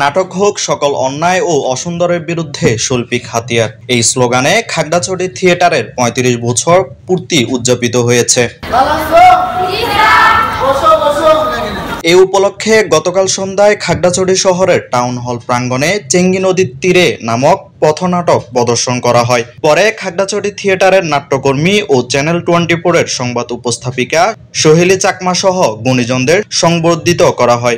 নাটক হোক সকল অন্যায় ও অসুন্দরের বিরুদ্ধে শৈল্পিক হাতিয়ার, এই স্লোগানে খাগড়াছড়ি থিয়েটারের ৩৫ বছর পূর্তি উদযাপিত হয়েছে। এই উপলক্ষে গতকাল সন্ধ্যায় খাগড়াছড়ি শহরের টাউন হল প্রাঙ্গণে চেঙ্গি নদীর তীরে নামক পথনাটক প্রদর্শন করা হয়। পরে খাগড়াছড়ি থিয়েটারের নাট্যকর্মী ও চ্যানেল 24-এর সংবাদ উপস্থাপিকা সোহেলি চাকমা সহ গুণীজনদের সংবর্ধিত করা হয়।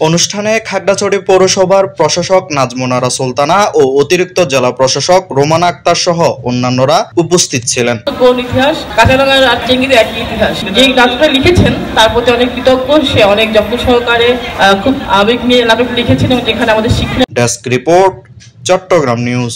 অনুষ্ঠানে খাগড়াছড়ি পৌরসভার প্রশাসক নাজমুনারা সুলতানা ও অতিরিক্ত জেলা প্রশাসক রোমানা আক্তার সহ অন্যান্যরা উপস্থিত ছিলেন। কোন ইতিহাস, কাঁচাডাঙ্গার আর চেঙ্গিদের একই ইতিহাস। যে নাটকটা লিখেছেন তার প্রতি অনেক কৃতজ্ঞ। সে অনেক যত্ন সহকারে খুব আবেগ নিয়ে নাটক লিখেছেন এবং যেখানে আমাদের শিক্ষা। Desk report, Chattogram news.